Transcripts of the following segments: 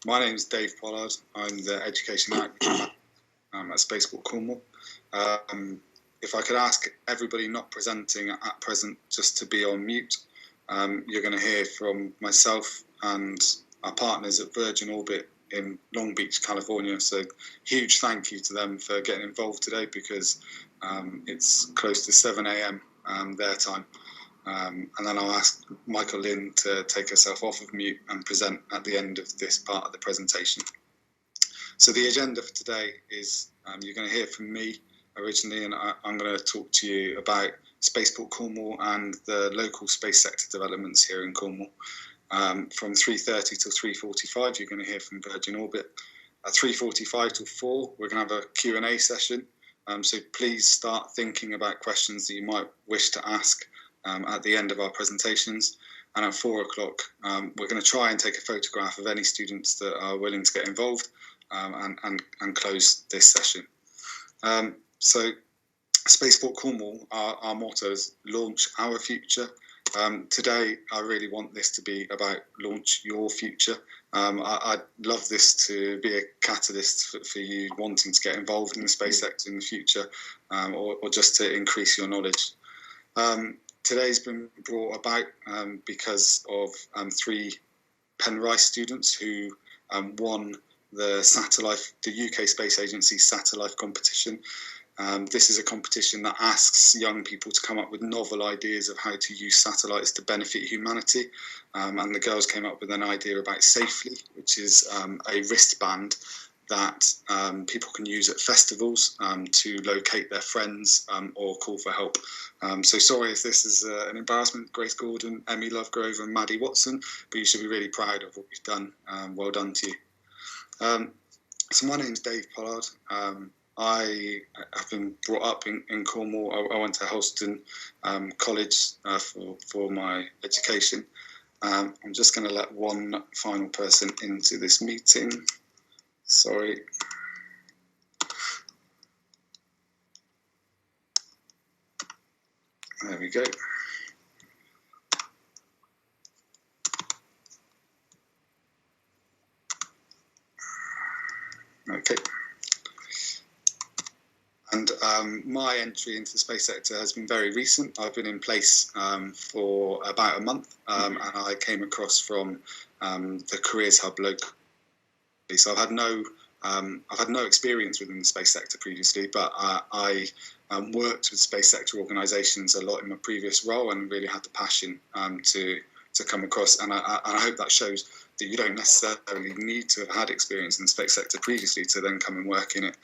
My name is Dave Pollard. I'm the Education Outreach at Spaceport Cornwall. If I could ask everybody not presenting at present just to be on mute, you're going to hear from myself and our partners at Virgin Orbit in Long Beach, California. So huge thank you to them for getting involved today, because it's close to 7 a.m. Their time. And then I'll ask Michael Lynn to take herself off of mute and present at the end of this part of the presentation. So the agenda for today is you're going to hear from me originally, and I'm going to talk to you about Spaceport Cornwall and the local space sector developments here in Cornwall. From 3:30 till 3:45, you're going to hear from Virgin Orbit. At 3:45 till 4, we're going to have a Q&A session. So please start thinking about questions that you might wish to ask at the end of our presentations. And at 4 o'clock, we're going to try and take a photograph of any students that are willing to get involved and close this session. So Spaceport Cornwall, our motto is launch our future. Today, I really want this to be about launch your future. I'd love this to be a catalyst for you wanting to get involved in the space sector in the future, or just to increase your knowledge. Today's been brought about because of 3 Penrice students who won the UK Space Agency satellite competition. This is a competition that asks young people to come up with novel ideas of how to use satellites to benefit humanity. And the girls came up with an idea about Safely, which is a wristband that people can use at festivals to locate their friends or call for help. So sorry if this is an embarrassment, Grace Gordon, Emmy Lovegrove and Maddie Watson, but you should be really proud of what you've done. Well done to you. So my name's Dave Pollard. I have been brought up in Cornwall. I went to Helston College for my education. I'm just going to let one final person into this meeting. Sorry. There we go. Okay. And my entry into the space sector has been very recent. I've been in place for about a month, and I came across from the Careers Hub locally. So I've had no experience within the space sector previously, but I worked with space sector organisations a lot in my previous role, and really had the passion to come across. And I hope that shows that you don't necessarily need to have had experience in the space sector previously to then come and work in it.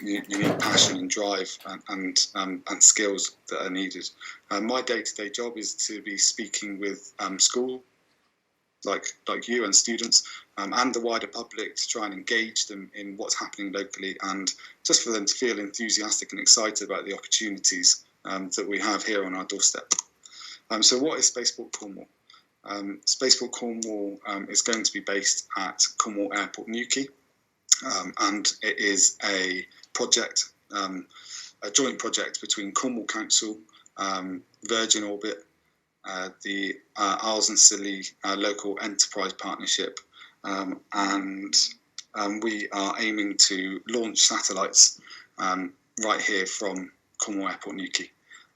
You need passion and drive and skills that are needed. My day-to-day job is to be speaking with schools like you and students and the wider public to try and engage them in what's happening locally, and just for them to feel enthusiastic and excited about the opportunities that we have here on our doorstep. So what is Spaceport Cornwall? Spaceport Cornwall is going to be based at Cornwall Airport, Newquay, and it is a project, a joint project between Cornwall Council, Virgin Orbit, the Isles and Scilly local enterprise partnership, and we are aiming to launch satellites right here from Cornwall Airport, Newquay.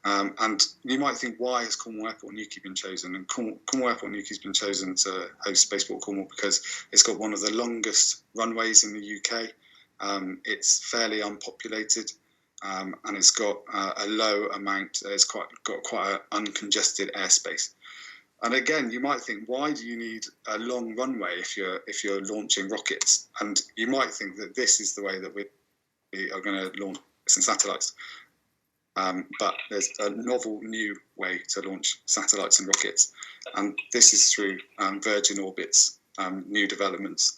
And you might think, why has Cornwall Airport Newquay been chosen? And Cornwall Airport Newquay has been chosen to host Spaceport Cornwall because it's got one of the longest runways in the UK. It's fairly unpopulated, and it's got a low amount. It's got quite an uncongested airspace. And again, you might think, why do you need a long runway if you're launching rockets? And you might think that this is the way that we are going to launch some satellites. But there's a novel new way to launch satellites and rockets, and this is through Virgin Orbit's new developments.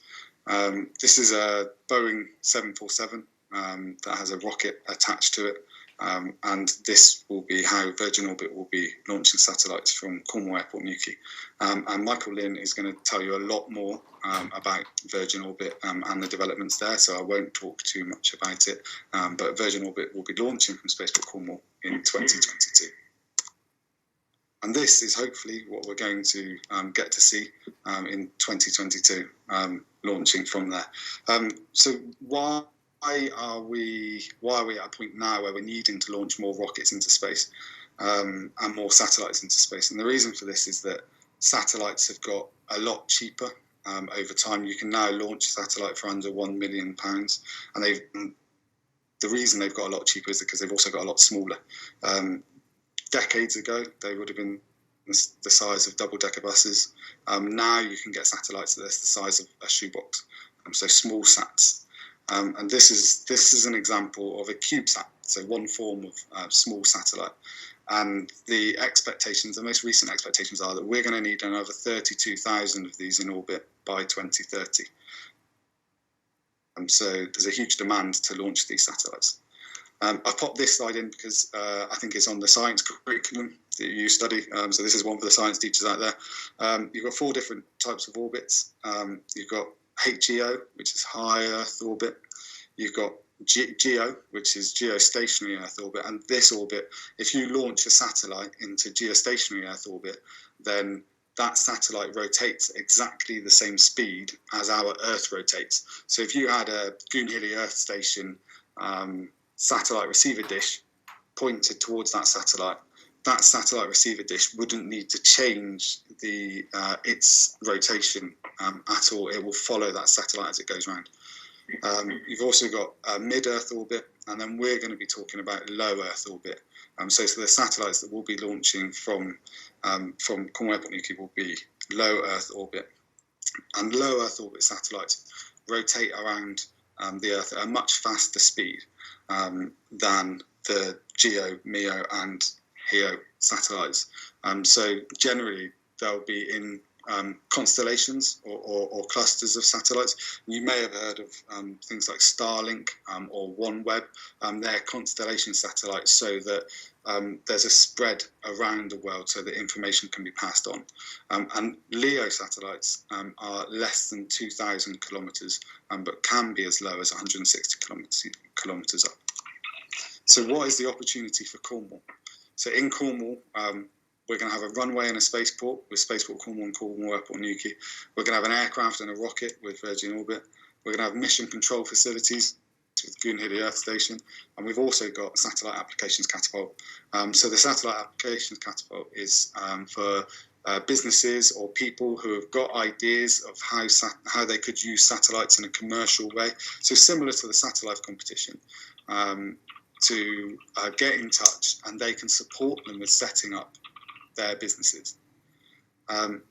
This is a Boeing 747 that has a rocket attached to it, and this will be how Virgin Orbit will be launching satellites from Cornwall Airport, Newquay. And Michael Lynn is going to tell you a lot more about Virgin Orbit and the developments there, so I won't talk too much about it. But Virgin Orbit will be launching from Spaceport Cornwall in 2022. And this is hopefully what we're going to get to see in 2022, launching from there. So why are we at a point now where we're needing to launch more rockets into space and more satellites into space? And the reason for this is that satellites have got a lot cheaper over time. You can now launch a satellite for under £1 million, and the reason they've got a lot cheaper is because they've also got a lot smaller. Decades ago, they would have been the size of double-decker buses. Now you can get satellites that's the size of a shoebox, so small sats. And this is an example of a CubeSat, so one form of small satellite. And the most recent expectations are that we're going to need another 32,000 of these in orbit by 2030. So there's a huge demand to launch these satellites. I've popped this slide in because I think it's on the science curriculum that you study. So this is one for the science teachers out there. You've got 4 different types of orbits. You've got HEO, which is high Earth orbit. You've got GEO, which is geostationary Earth orbit. And this orbit, if you launch a satellite into geostationary Earth orbit, then that satellite rotates exactly the same speed as our Earth rotates. So if you had a Goonhilly Earth Station satellite receiver dish pointed towards that satellite receiver dish wouldn't need to change its rotation at all. It will follow that satellite as it goes around. You've also got mid-Earth orbit, and then we're going to be talking about low Earth orbit. So the satellites that we'll be launching from Cornwall Airport Newquay will be low Earth orbit. And low Earth orbit satellites rotate around the Earth at a much faster speed than the GEO, MEO, and HEO satellites. So generally, they'll be in constellations or clusters of satellites. You may have heard of things like Starlink or OneWeb. They're constellation satellites, so that there's a spread around the world so that information can be passed on. And LEO satellites are less than 2,000 kilometres, but can be as low as 160 kilometres up. So what is the opportunity for Cornwall? So in Cornwall, we're going to have a runway and a spaceport with Spaceport Cornwall and Cornwall Airport Newquay. We're going to have an aircraft and a rocket with Virgin Orbit. We're going to have mission control facilities with Goonhilly Earth Station. And we've also got satellite applications catapult. So the satellite applications catapult is for businesses or people who have got ideas of how they could use satellites in a commercial way. So similar to the satellite competition, to get in touch, and they can support them with setting up their businesses. I'm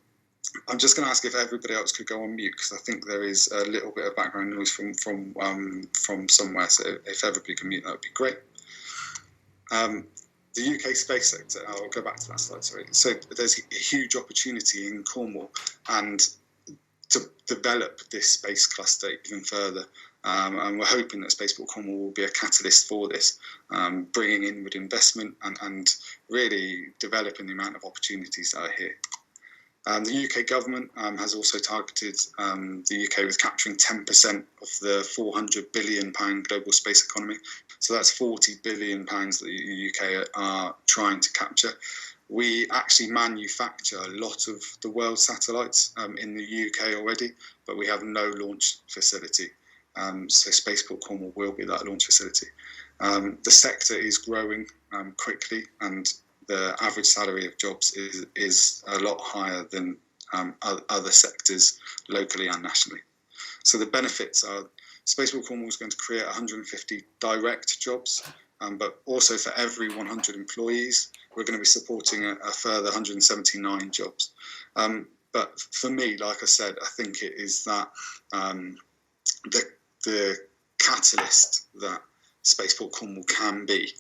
just going to ask if everybody else could go on mute, because I think there is a little bit of background noise from somewhere. So if everybody can mute, that would be great. The UK space sector, I'll go back to that slide, sorry. So there's a huge opportunity in Cornwall and to develop this space cluster even further. And we're hoping that Spaceport Cornwall will be a catalyst for this, bringing inward investment and really developing the amount of opportunities that are here. The UK government has also targeted the UK with capturing 10% of the £400 billion global space economy. So that's £40 billion that the UK are trying to capture. We actually manufacture a lot of the world's satellites in the UK already, but we have no launch facility. So Spaceport Cornwall will be that launch facility. The sector is growing quickly, and the average salary of jobs is a lot higher than other sectors locally and nationally. So the benefits are Spaceport Cornwall is going to create 150 direct jobs, but also for every 100 employees, we're going to be supporting a further 179 jobs. But for me, like I said, I think it is that the catalyst that Spaceport Cornwall can be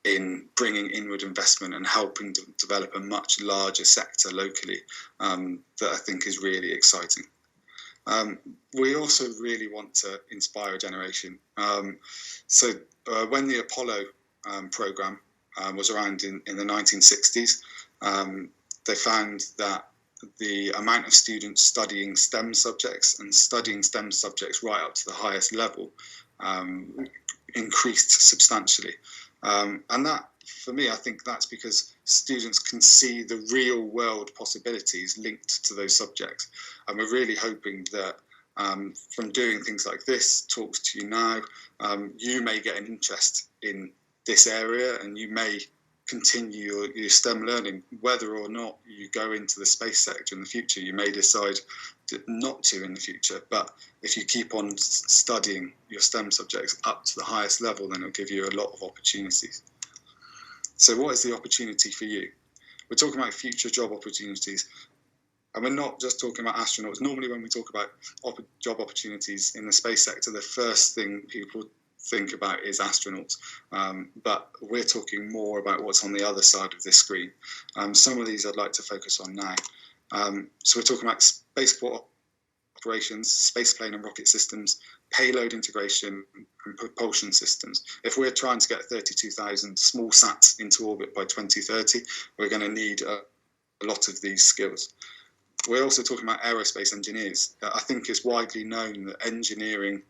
in bringing inward investment and helping to develop a much larger sector locally that I think is really exciting. We also really want to inspire a generation. So when the Apollo program was around in the 1960s, they found that the amount of students studying STEM subjects and studying STEM subjects right up to the highest level increased substantially. And that, for me, I think that's because students can see the real world possibilities linked to those subjects. And we're really hoping that from doing things like this, talks to you now, you may get an interest in this area, and you may continue your STEM learning. Whether or not you go into the space sector in the future, you may decide not to in the future, but if you keep on studying your STEM subjects up to the highest level, then it'll give you a lot of opportunities. So what is the opportunity for you? We're talking about future job opportunities, and we're not just talking about astronauts. Normally when we talk about job opportunities in the space sector, the first thing people think about is astronauts, but we're talking more about what's on the other side of this screen. Some of these I'd like to focus on now. So we're talking about spaceport operations, spaceplane and rocket systems, payload integration and propulsion systems. If we're trying to get 32,000 small sats into orbit by 2030, we're going to need a lot of these skills. We're also talking about aerospace engineers. I think it's widely known that engineering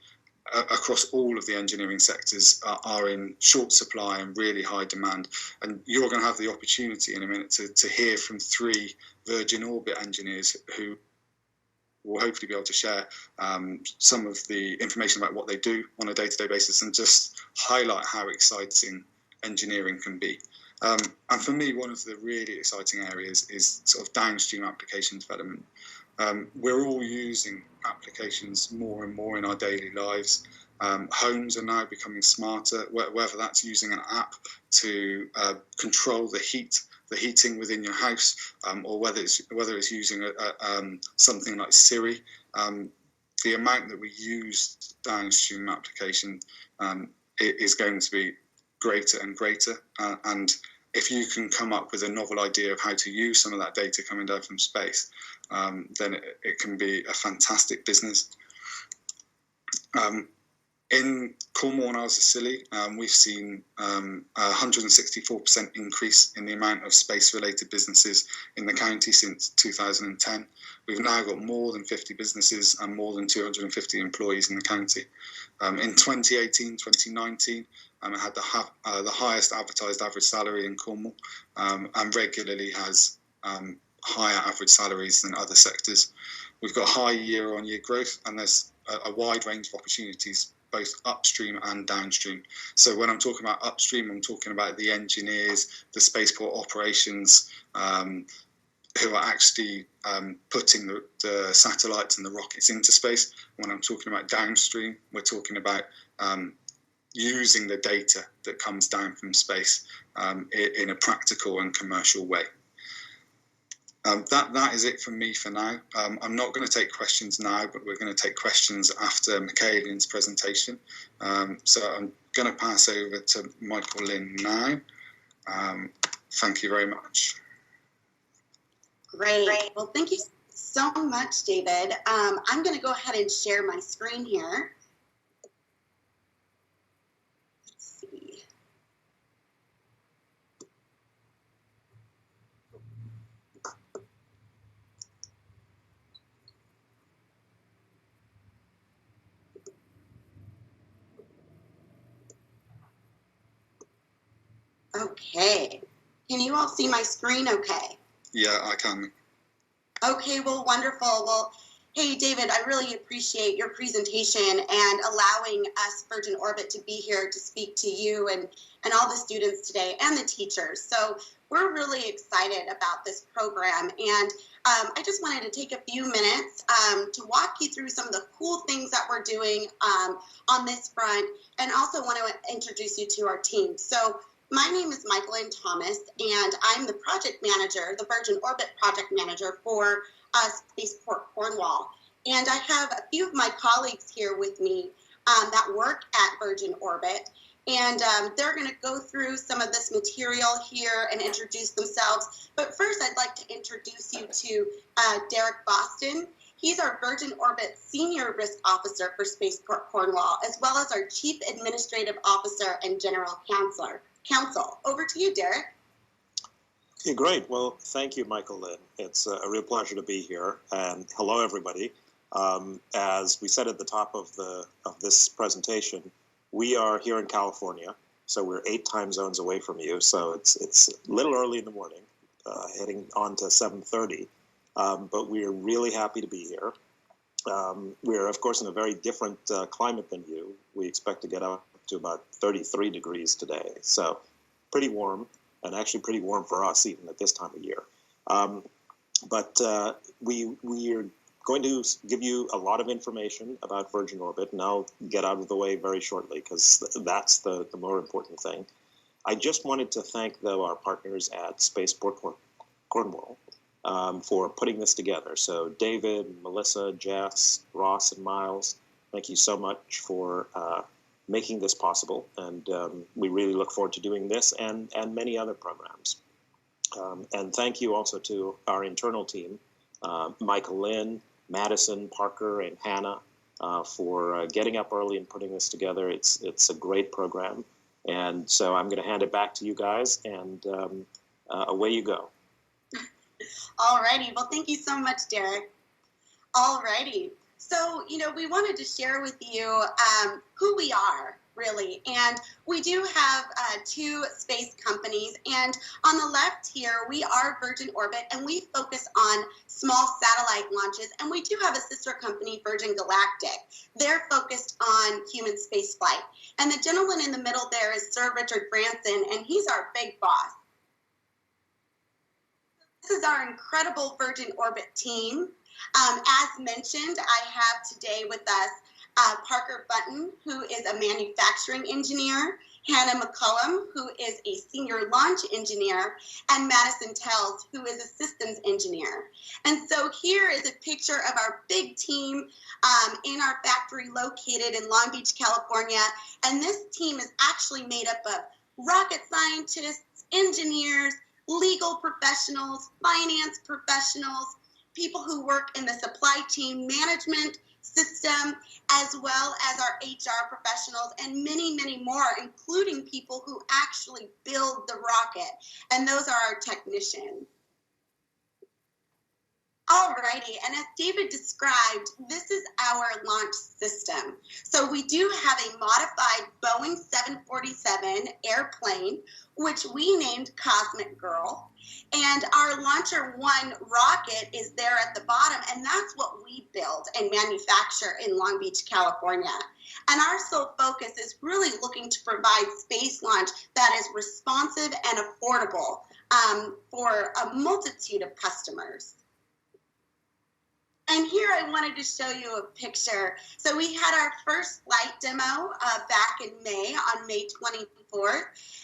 across all of the engineering sectors are in short supply and really high demand. And you're going to have the opportunity in a minute to hear from 3 Virgin Orbit engineers who will hopefully be able to share some of the information about what they do on a day-to-day basis and just highlight how exciting engineering can be. And for me, one of the really exciting areas is sort of downstream application development. We're all using applications more and more in our daily lives. Homes are now becoming smarter, whether that's using an app to control the heating within your house, or whether it's using something like Siri. The amount that we use downstream application is going to be greater and greater, and if you can come up with a novel idea of how to use some of that data coming down from space, then it can be a fantastic business. In Cornwall and Isles of Scilly, we've seen a 164% increase in the amount of space-related businesses in the county since 2010. We've now got more than 50 businesses and more than 250 employees in the county. In 2018, 2019, it had the highest advertised average salary in Cornwall, and regularly has higher average salaries than other sectors. We've got high year-on-year growth, and there's a wide range of opportunities, both upstream and downstream. So when I'm talking about upstream, I'm talking about the engineers, the spaceport operations, who are actually putting the satellites and the rockets into space. When I'm talking about downstream, we're talking about using the data that comes down from space in a practical and commercial way. That is it from me for now. I'm not going to take questions now, but we're going to take questions after Michaelian's presentation. So I'm going to pass over to Michael Lynn now. Thank you very much. Great. Well, thank you so much, David. I'm going to go ahead and share my screen here. Let's see. Okay. Can you all see my screen okay? Yeah, I can. Okay, well, wonderful. Well, hey, David, I really appreciate your presentation and allowing us, Virgin Orbit, to be here to speak to you and all the students today and the teachers. So we're really excited about this program. And I just wanted to take a few minutes to walk you through some of the cool things that we're doing on this front, and also want to introduce you to our team. So my name is Michael Ann Thomas, and I'm the project manager, the Virgin Orbit project manager for Spaceport Cornwall. And I have a few of my colleagues here with me that work at Virgin Orbit, and they're going to go through some of this material here and introduce themselves. But first, I'd like to introduce you to Derek Boston. He's our Virgin Orbit Senior Risk Officer for Spaceport Cornwall, as well as our Chief Administrative Officer and General Counsel. Over to you, Derek. Okay, great. Well, thank you, Michael Lynn. It's a real pleasure to be here. And hello, everybody. As we said at the top of this presentation, we are here in California. So we're 8 time zones away from you. So it's a little early in the morning, heading on to 7:30. But we're really happy to be here. We're, of course, in a very different climate than you. We expect to get up to about 33 degrees today. So pretty warm, and actually pretty warm for us even at this time of year. But we are going to give you a lot of information about Virgin Orbit, and I'll get out of the way very shortly because that's the more important thing. I just wanted to thank, though, our partners at Spaceport Cornwall for putting this together. So David, Melissa, Jess, Ross, and Miles, thank you so much for making this possible, and we really look forward to doing this and many other programs. And thank you also to our internal team, Michael Lynn, Madison, Parker, and Hannah, for getting up early and putting this together. It's a great program. And so I'm going to hand it back to you guys, and away you go. All righty. Well, thank you so much, Derek. All righty. So, we wanted to share with you who we are, really. And we do have 2 space companies. And on the left here, we are Virgin Orbit, and we focus on small satellite launches. And we do have a sister company, Virgin Galactic. They're focused on human space flight. And the gentleman in the middle there is Sir Richard Branson, and he's our big boss. This is our incredible Virgin Orbit team. As mentioned, I have today with us Parker Button, who is a manufacturing engineer, Hannah McCullum, who is a senior launch engineer, and Madison Tells, who is a systems engineer. And so here is a picture of our big team in our factory located in Long Beach, California. And this team is actually made up of rocket scientists, engineers, legal professionals, finance professionals, people who work in the supply chain management system, as well as our HR professionals, and many, many more, including people who actually build the rocket. And those are our technicians. Alrighty, and as David described, this is our launch system. So we do have a modified Boeing 747 airplane, which we named Cosmic Girl. And our Launcher 1 rocket is there at the bottom, and that's what we build and manufacture in Long Beach, California. And our sole focus is really looking to provide space launch that is responsive and affordable for a multitude of customers. And here I wanted to show you a picture. So we had our first flight demo back in May, on May 24th.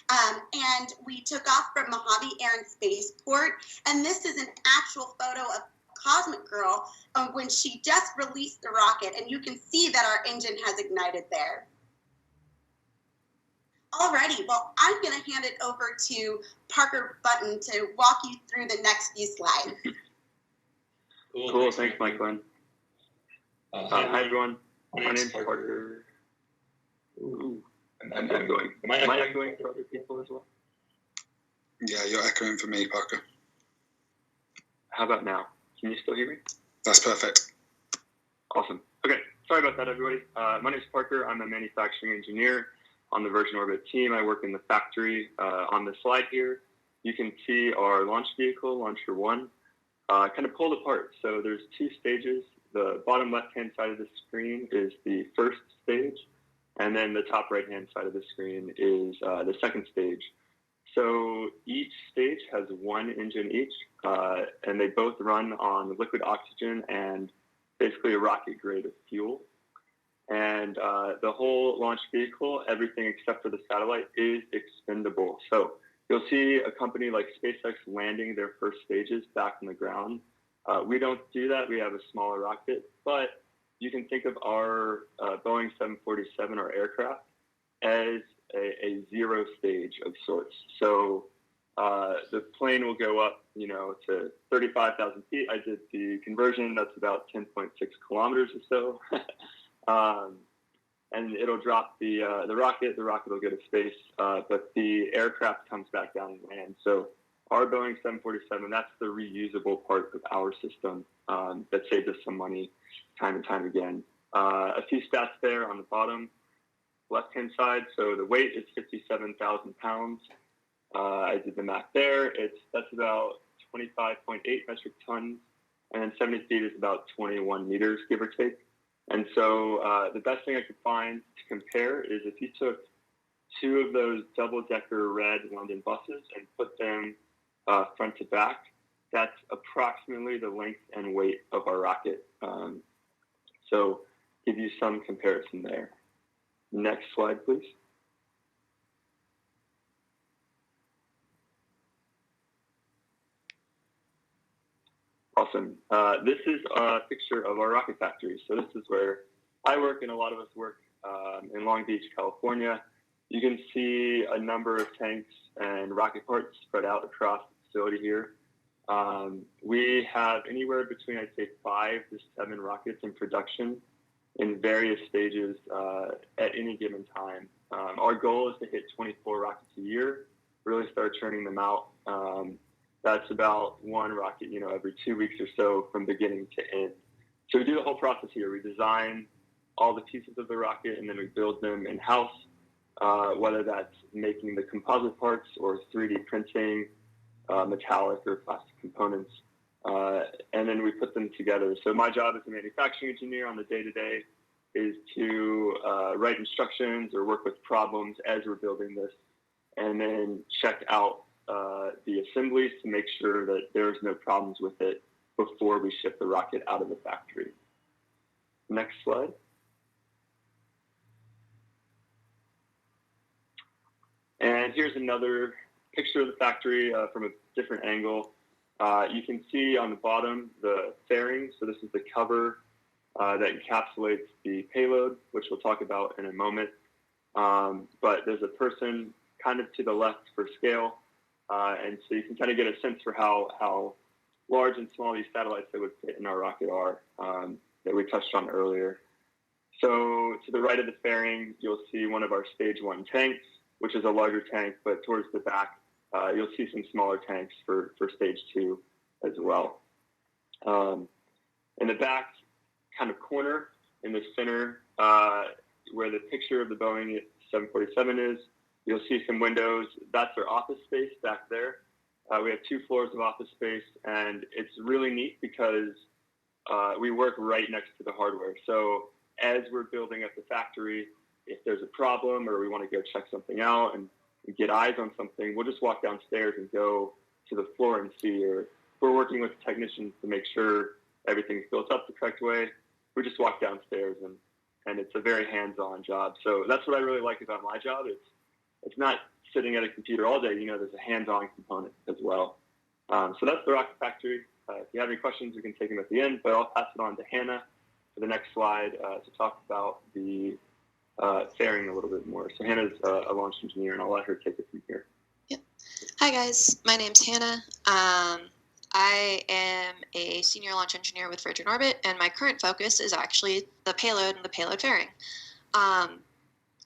And we took off from Mojave Air and Spaceport. And this is an actual photo of Cosmic Girl when she just released the rocket. And you can see that our engine has ignited there. Alrighty, well, I'm going to hand it over to Parker Button to walk you through the next few slides. Cool. Thanks, Michael. Hi, everyone. My name's Parker. Ooh. I'm going. Am I echoing for other people as well? Yeah, you're echoing for me, Parker. How about now? Can you still hear me? That's perfect. Awesome. Okay. Sorry about that, everybody. My name's Parker. I'm a manufacturing engineer on the Virgin Orbit team. I work in the factory. On the slide here, you can see our launch vehicle, Launcher 1. Kind of pulled apart. So there's 2 stages. The bottom left-hand side of the screen is the first stage, and then the top right-hand side of the screen is the second stage. So each stage has 1 engine each, and they both run on liquid oxygen and basically a rocket grade of fuel. And the whole launch vehicle, everything except for the satellite, is expendable. So you'll see a company like SpaceX landing their first stages back on the ground. We don't do that. We have a smaller rocket, but you can think of our Boeing 747, our aircraft, as a 0 stage of sorts. So the plane will go up, to 35,000 feet. I did the conversion. That's about 10.6 kilometers or so. And it'll drop the rocket. The rocket will go to space, but the aircraft comes back down and lands. So our Boeing 747, that's the reusable part of our system that saves us some money time and time again. A few stats there on the bottom. left-hand side. So the weight is 57,000 pounds. I did the math there. That's about 25.8 metric tons, and then 70 feet is about 21 meters, give or take. And so the best thing I could find to compare is if you took two of those double-decker red London buses and put them front to back, that's approximately the length and weight of our rocket. So give you some comparison there. Next slide, please. Awesome. This is a picture of our rocket factory. So this is where I work and a lot of us work in Long Beach, California. You can see a number of tanks and rocket parts spread out across the facility here. We have anywhere between, I'd say, 5 to 7 rockets in production in various stages at any given time. Our goal is to hit 24 rockets a year, really start churning them out. That's about one rocket, every 2 weeks or so from beginning to end. So we do the whole process here. We design all the pieces of the rocket and then we build them in-house, whether that's making the composite parts or 3D printing metallic or plastic components. And then we put them together. So my job as a manufacturing engineer on the day-to-day is to write instructions or work with problems as we're building this, and then check out the assemblies to make sure that there's no problems with it before we ship the rocket out of the factory. Next slide. And here's another picture of the factory from a different angle. You can see on the bottom the fairing. So this is the cover that encapsulates the payload, which we'll talk about in a moment. But there's a person kind of to the left for scale. And so you can kind of get a sense for how large and small these satellites that would fit in our rocket are that we touched on earlier. So to the right of the fairing, you'll see one of our stage 1 tanks, which is a larger tank, but towards the back, you'll see some smaller tanks for stage 2 as well. In the back kind of corner in the center, where the picture of the Boeing 747 is, you'll see some windows. That's our office space back there. We have 2 floors of office space, and it's really neat because we work right next to the hardware. So as we're building up the factory, if there's a problem or we want to go check something out and get eyes on something, we'll just walk downstairs and go to the floor and see. Or if we're working with technicians to make sure everything's built up the correct way, we just walk downstairs, and it's a very hands-on job. So that's what I really like about my job. It's not sitting at a computer all day. There's a hands-on component as well. So that's the rocket factory. If you have any questions, we can take them at the end, but I'll pass it on to Hannah for the next slide to talk about the fairing a little bit more. So Hannah's a launch engineer, and I'll let her take it from here. Yep. Hi, guys. My name's Hannah. I am a senior launch engineer with Virgin Orbit, and my current focus is actually the payload and the payload fairing.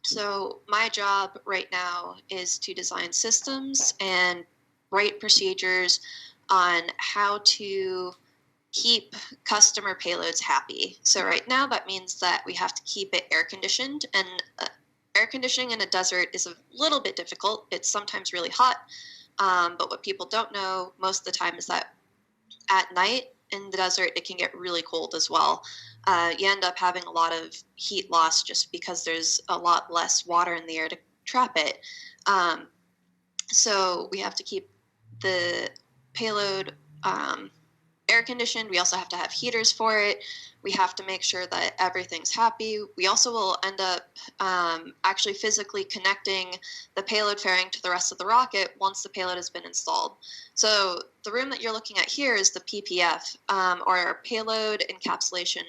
So my job right now is to design systems and write procedures on how to keep customer payloads happy. So right now that means that we have to keep it air conditioned, and air conditioning in a desert is a little bit difficult. It's sometimes really hot, but what people don't know most of the time is that at night in the desert it can get really cold as well. You end up having a lot of heat loss just because there's a lot less water in the air to trap it. So we have to keep the payload air conditioned. We also have to have heaters for it. We have to make sure that everything's happy. We also will end up actually physically connecting the payload fairing to the rest of the rocket once the payload has been installed. So the room that you're looking at here is the PPF, or our payload encapsulation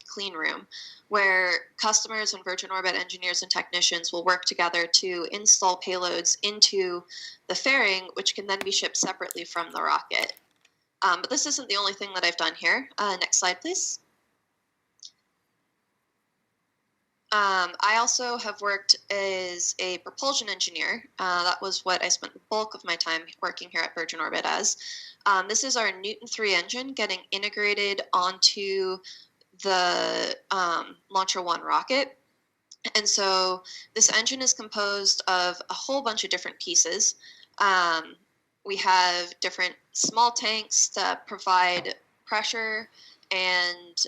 clean room, where customers and Virgin Orbit engineers and technicians will work together to install payloads into the fairing, which can then be shipped separately from the rocket. But this isn't the only thing that I've done here. Next slide, please. I also have worked as a propulsion engineer. That was what I spent the bulk of my time working here at Virgin Orbit as. This is our Newton 3 engine getting integrated onto the Launcher 1 rocket. And so this engine is composed of a whole bunch of different pieces. We have different small tanks that provide pressure and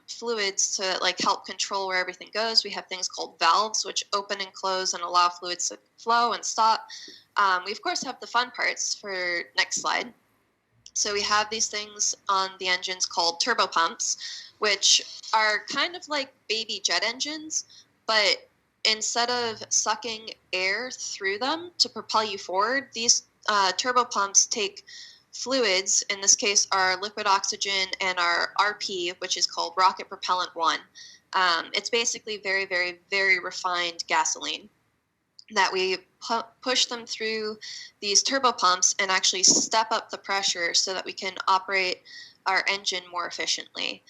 fluids to like help control where everything goes. We have things called valves, which open and close and allow fluids to flow and stop. We of course have the fun parts for next slide. So we have these things on the engines called turbopumps, which are kind of like baby jet engines, but instead of sucking air through them to propel you forward, these turbopumps take fluids, in this case our liquid oxygen and our RP, which is called rocket propellant 1. It's basically very, very, very refined gasoline that we push them through these turbopumps and actually step up the pressure so that we can operate our engine more efficiently.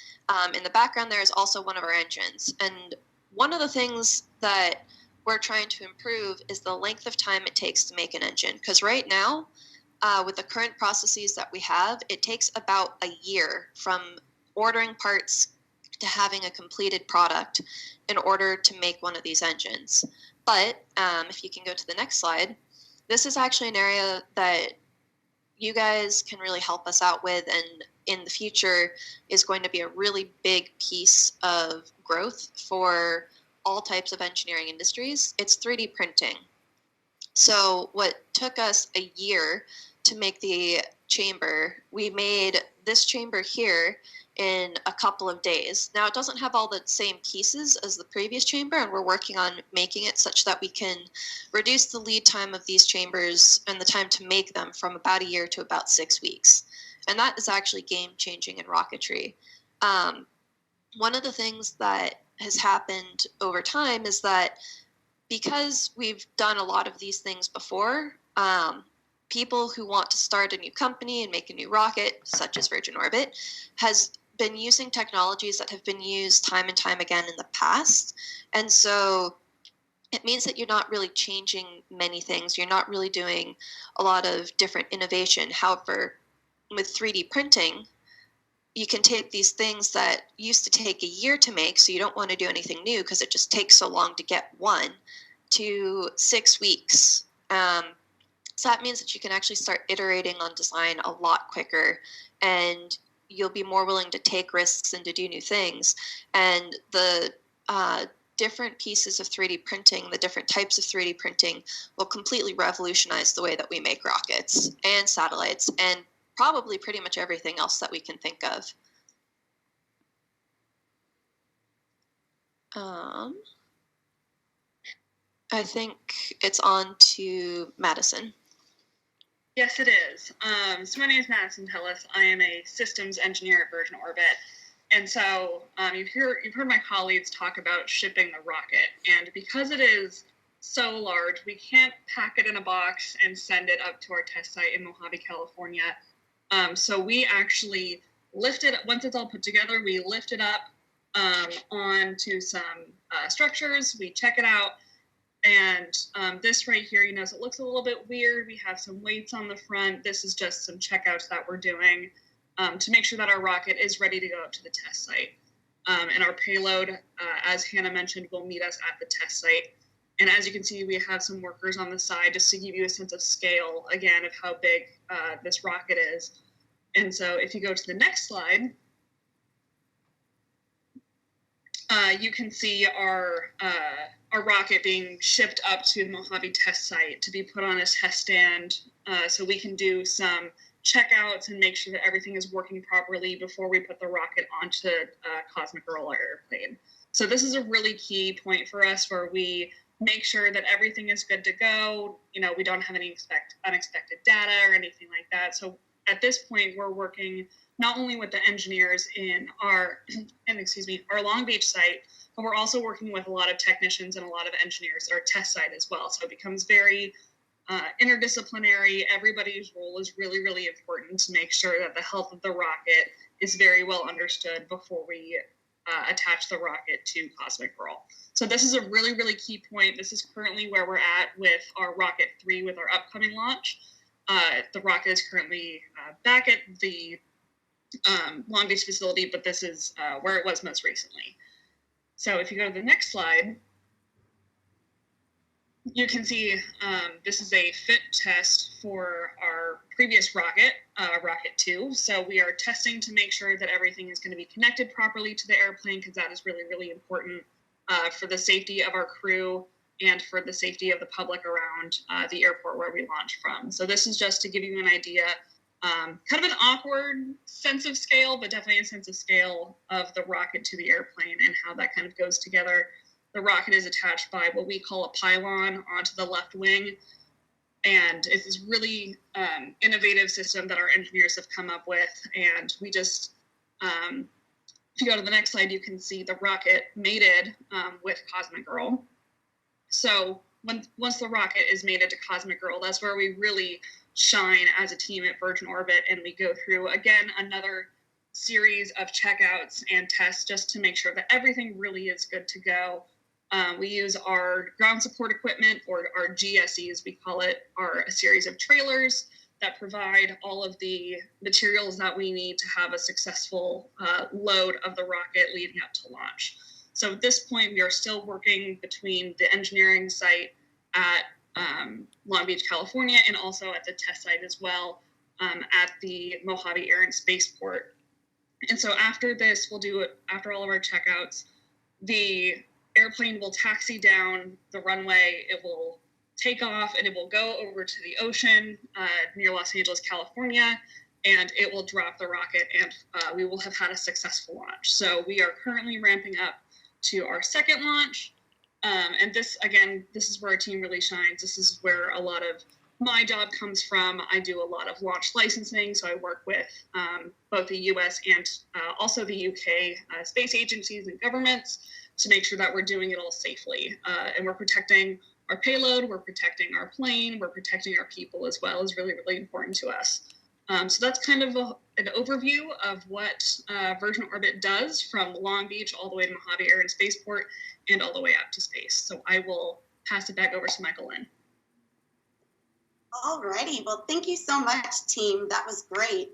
In the background there is also one of our engines, and one of the things that we're trying to improve is the length of time it takes to make an engine, because right now with the current processes that we have, it takes about a year from ordering parts to having a completed product in order to make one of these engines. But if you can go to the next slide, this is actually an area that you guys can really help us out with, and in the future is going to be a really big piece of growth for all types of engineering industries. It's 3D printing. So what took us a year to make the chamber, we made this chamber here in a couple of days. Now it doesn't have all the same pieces as the previous chamber, and we're working on making it such that we can reduce the lead time of these chambers and the time to make them from about a year to about 6 weeks. And that is actually game changing in rocketry. One of the things that has happened over time is that because we've done a lot of these things before, people who want to start a new company and make a new rocket, such as Virgin Orbit, has been using technologies that have been used time and time again in the past. And so it means that you're not really changing many things. You're not really doing a lot of different innovation. However, with 3D printing, you can take these things that used to take a year to make, so you don't want to do anything new because it just takes so long to get one, to 6 weeks. So that means that you can actually start iterating on design a lot quicker, and you'll be more willing to take risks and to do new things. And the different pieces of 3D printing, the different types of 3D printing, will completely revolutionize the way that we make rockets and satellites and probably pretty much everything else that we can think of. I think it's on to Madison. Yes, it is. So my name is Madison Tellis. I am a systems engineer at Virgin Orbit. And so you've heard my colleagues talk about shipping the rocket. And because it is so large, we can't pack it in a box and send it up to our test site in Mojave, California. So we actually lift it, once it's all put together, we lift it up onto some structures, we check it out. And this right here, so it looks a little bit weird. We have some weights on the front. This is just some checkouts that we're doing to make sure that our rocket is ready to go up to the test site. And our payload, as Hannah mentioned, will meet us at the test site. And as you can see, we have some workers on the side just to give you a sense of scale, again, of how big this rocket is. And so if you go to the next slide, you can see our rocket being shipped up to the Mojave test site to be put on a test stand so we can do some checkouts and make sure that everything is working properly before we put the rocket onto a cosmic roller airplane. So this is a really key point for us where we make sure that everything is good to go. We don't have any unexpected data or anything like that. So at this point, we're working not only with the engineers in our Long Beach site, but we're also working with a lot of technicians and a lot of engineers at our test site as well. So it becomes very interdisciplinary. Everybody's role is really, really important to make sure that the health of the rocket is very well understood before we attach the rocket to Cosmic Roll. So this is a really, really key point. This is currently where we're at with our Rocket 3 with our upcoming launch. The rocket is currently back at the Long Beach facility, but this is where it was most recently. So if you go to the next slide, you can see this is a fit test for our previous rocket, Rocket 2. So we are testing to make sure that everything is going to be connected properly to the airplane, because that is really, really important for the safety of our crew and for the safety of the public around the airport where we launch from. So this is just to give you an idea, kind of an awkward sense of scale, but definitely a sense of scale of the rocket to the airplane and how that kind of goes together. The rocket is attached by what we call a pylon onto the left wing. And it's this really innovative system that our engineers have come up with. And we just, if you go to the next slide, you can see the rocket mated with Cosmic Girl. So once the rocket is mated to Cosmic Girl, that's where we really shine as a team at Virgin Orbit. And we go through, again, another series of checkouts and tests just to make sure that everything really is good to go. We use our ground support equipment, or our GSEs, we call it, are a series of trailers that provide all of the materials that we need to have a successful load of the rocket leading up to launch. So at this point, we are still working between the engineering site at Long Beach, California, and also at the test site as well at the Mojave Air and Spaceport. And so after this, we'll do it, after all of our checkouts, the airplane will taxi down the runway, it will take off, and it will go over to the ocean near Los Angeles, California, and it will drop the rocket, and we will have had a successful launch. So we are currently ramping up to our second launch. And this, again, this is where our team really shines. This is where a lot of my job comes from. I do a lot of launch licensing, so I work with both the US and also the UK space agencies and governments to make sure that we're doing it all safely. And we're protecting our payload, we're protecting our plane, we're protecting our people as well, is really, really important to us. So that's kind of an overview of what Virgin Orbit does from Long Beach all the way to Mojave Air and Spaceport and all the way out to space. So I will pass it back over to Michael Lynn. All righty. Well, thank you so much, team. That was great.